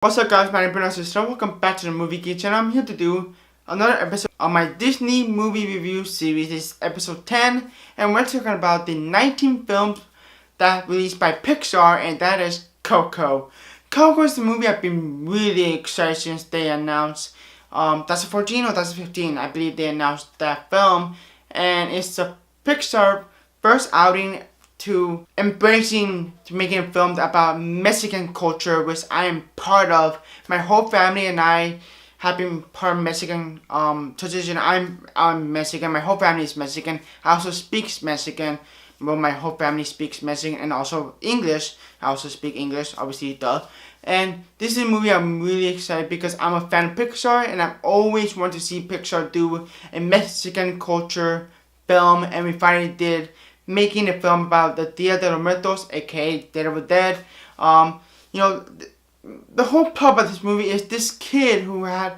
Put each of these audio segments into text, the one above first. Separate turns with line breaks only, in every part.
What's up guys, my name is Bruno. Welcome back to the Movie Geek channel. I'm here to do another episode of my Disney movie review series. This is episode 10 and we're talking about the 19 films that released by Pixar, and that is Coco. Coco is the movie I've been really excited since they announced 2014 or 2015, I believe they announced that film, and it's the Pixar first outing to making a film about Mexican culture, which I am part of. My whole family and I have been part of Mexican tradition. I'm Mexican. My whole family is Mexican. I also speak Mexican. Well, my whole family speaks Mexican and also English. I also speak English, obviously, duh. And this is a movie I'm really excited because I'm a fan of Pixar and I've always wanted to see Pixar do a Mexican culture film, and we finally did, making a film about the Dia de los Muertos, aka Dead of the Dead. The whole plot of this movie is this kid who had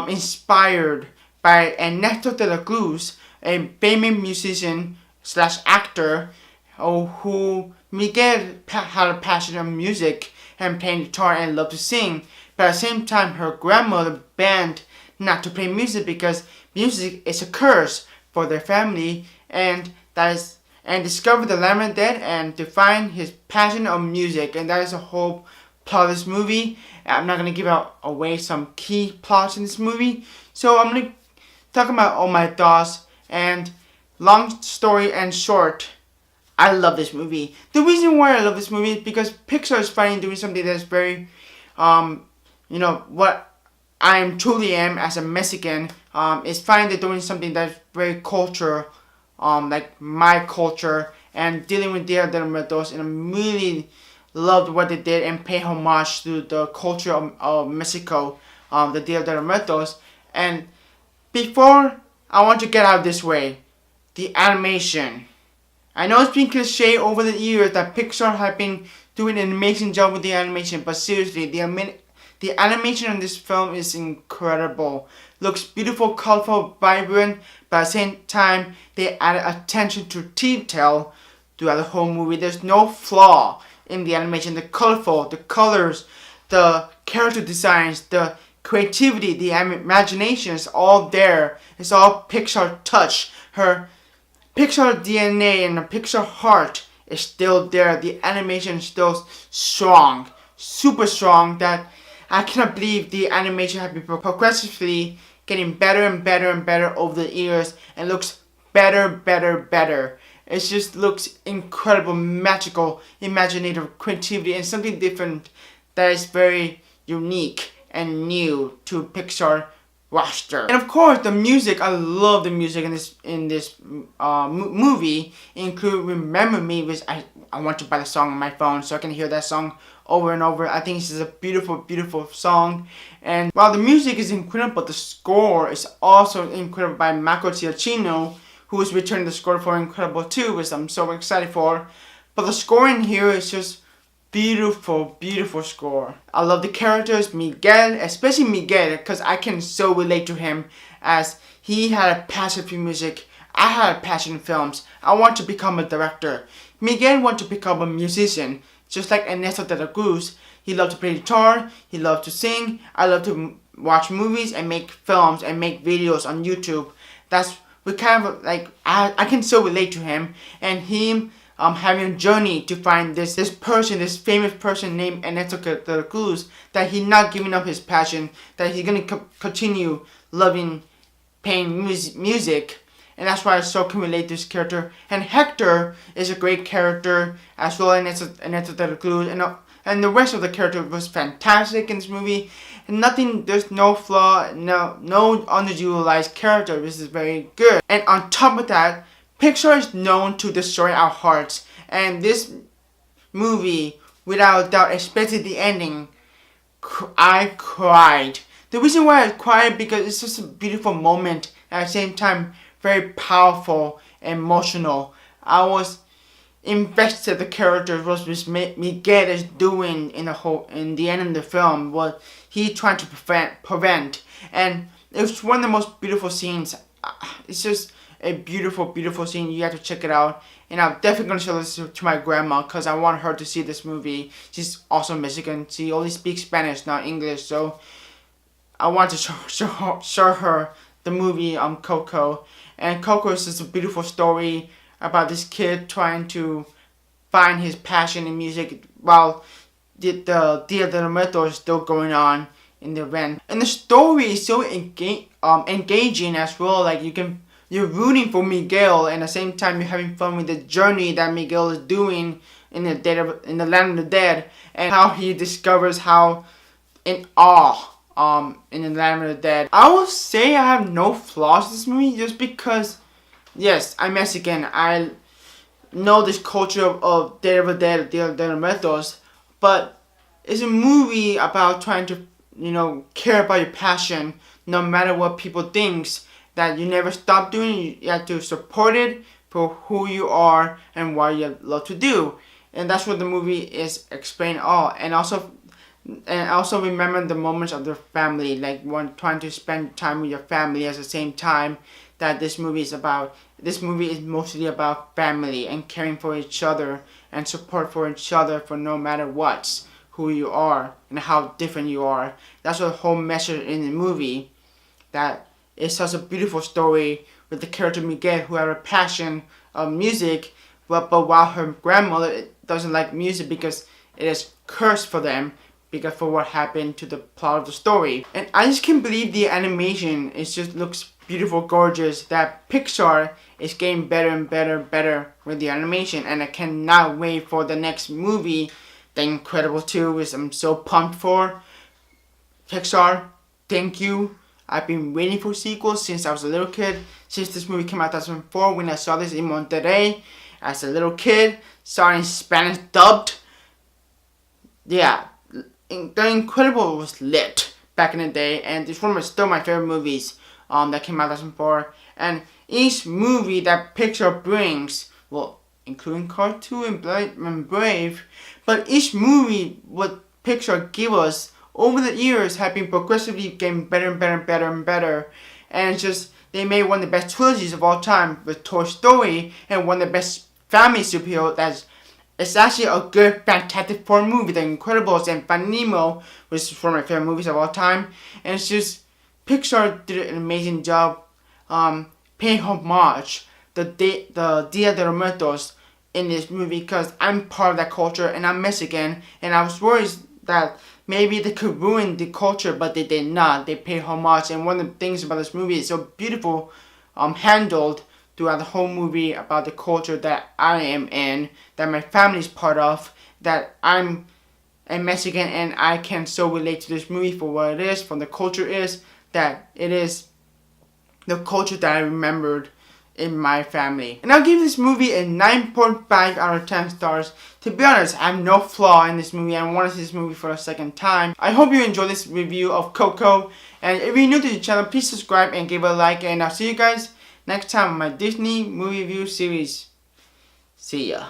inspired by Ernesto de la Cruz, a famous musician slash actor, who Miguel had a passion of music and playing guitar and loved to sing. But at the same time, her grandmother banned not to play music because music is a curse for their family, and discovered the Land of the Dead and to find his passion of music, and that is the whole plot of this movie. I'm not gonna give away some key plots in this movie, so I'm gonna talk about all my thoughts. And long story and short, I love this movie. The reason why I love this movie is because Pixar is finally doing something that's very, what I truly am as a Mexican. Is finally doing something that's very cultural, like my culture, and dealing with Dia de los Muertos, and I really loved what they did and pay homage to the culture of Mexico, the Dia de los Muertos. And before, I want to get out this way, the animation. I know it's been cliche over the years that Pixar have been doing an amazing job with the animation, but seriously, the animation in this film is incredible. Looks beautiful, colorful, vibrant, but at the same time, they added attention to detail throughout the whole movie. There's no flaw in the animation. The colorful, the colors, the character designs, the creativity, the imagination is all there. It's all Pixar touch. Her Pixar DNA and the Pixar heart is still there. The animation is still strong, super strong, that I cannot believe the animation has been progressively getting better and better and better over the years, and looks better. It just looks incredible, magical, imaginative, creativity, and something different that is very unique and new to Pixar roster. And of course, the music. I love the music in this movie. Include "Remember Me," which I want to buy the song on my phone so I can hear that song over and over. I think this is a beautiful song. And while the music is incredible, the score is also incredible by Marco Giacchino, who is returning the score for Incredible 2, which I'm so excited for. But the score in here is just beautiful score. I love the characters, Miguel, especially Miguel, because I can so relate to him, as he had a passion for music. I had a passion for films. I want to become a director. Miguel wanted to become a musician, just like Ernesto de la Cruz. He loved to play guitar, he loved to sing. I love to watch movies and make films and make videos on YouTube. That's what kind of like, I can so relate to him, and him having a journey to find this famous person named Ernesto de la Cruz, that he's not giving up his passion, that he's gonna continue loving playing music. And that's why I so can relate to this character. And Hector is a great character as well, Ernesto de la Cruz, and the rest of the character was fantastic in this movie. And there's no flaw, no underutilized character. This is very good. And on top of that, Pixar is known to destroy our hearts. And this movie, without a doubt, especially the ending, I cried. The reason why I cried because it's just a beautiful moment, and at the same time very powerful and emotional. I was invested in the characters, what Miguel is doing in the end of the film, what he trying to prevent, and it was one of the most beautiful scenes. It's just a beautiful scene. You have to check it out. and I'm definitely gonna show this to my grandma because I want her to see this movie. She's also Mexican. She only speaks Spanish, not English, so I want to show her the movie Coco. And Coco is just a beautiful story about this kid trying to find his passion in music while the Dia de Muertos is still going on in the event. And the story is so engaging as well. Like you're rooting for Miguel, and at the same time you're having fun with the journey that Miguel is doing in the land of the dead, and how he discovers how in awe in the land of the dead. I will say I have no flaws in this movie just because, yes, I'm Mexican. I know this culture of Day of the Dead, Dia de Muertos, but it's a movie about trying to, care about your passion no matter what people thinks, that you never stop doing. You have to support it for who you are and what you love to do. And that's what the movie is explaining all. And also remember the moments of the family, like when trying to spend time with your family at the same time that this movie is about. This movie is mostly about family and caring for each other and support for each other for no matter what, who you are and how different you are. That's the whole message in the movie. That it's such a beautiful story with the character Miguel, who had a passion of music, but while her grandmother doesn't like music because it is cursed for them because for what happened to the plot of the story. And I just can't believe the animation. It just looks beautiful, gorgeous. That Pixar is getting better and better and better with the animation, and I cannot wait for the next movie, The Incredibles 2, which I'm so pumped for. Pixar, thank you. I've been waiting for sequels since I was a little kid. Since this movie came out in 2004, when I saw this in Monterrey as a little kid, saw it in Spanish dubbed. Yeah, The Incredibles was lit back in the day, and this one was still my favorite movies that came out in 2004. And each movie that Pixar brings, well, including Cars 2 and Brave, but each movie what Pixar give us over the years have been progressively getting better and better and better and better. And it's just, they made one of the best trilogies of all time with Toy Story, and one of the best family superhero it's actually a good Fantastic Four movie, The Incredibles and Finding Nemo, which is one of my favorite movies of all time. And it's just, Pixar did an amazing job paying homage the Dia de Muertos in this movie, because I'm part of that culture and I'm Mexican, and I was worried that maybe they could ruin the culture, but they did not. They paid homage, and one of the things about this movie is so beautiful, handled throughout the whole movie about the culture that I am in, that my family is part of, that I'm a Mexican and I can so relate to this movie for what it is, for the culture is, that it is the culture that I remembered in my family. And I'll give this movie a 9.5 out of 10 stars. To be honest, I have no flaw in this movie. I want to see this movie for a second time. I hope you enjoyed this review of Coco. And if you're new to the channel, please subscribe and give it a like. And I'll see you guys next time on my Disney movie review series. See ya.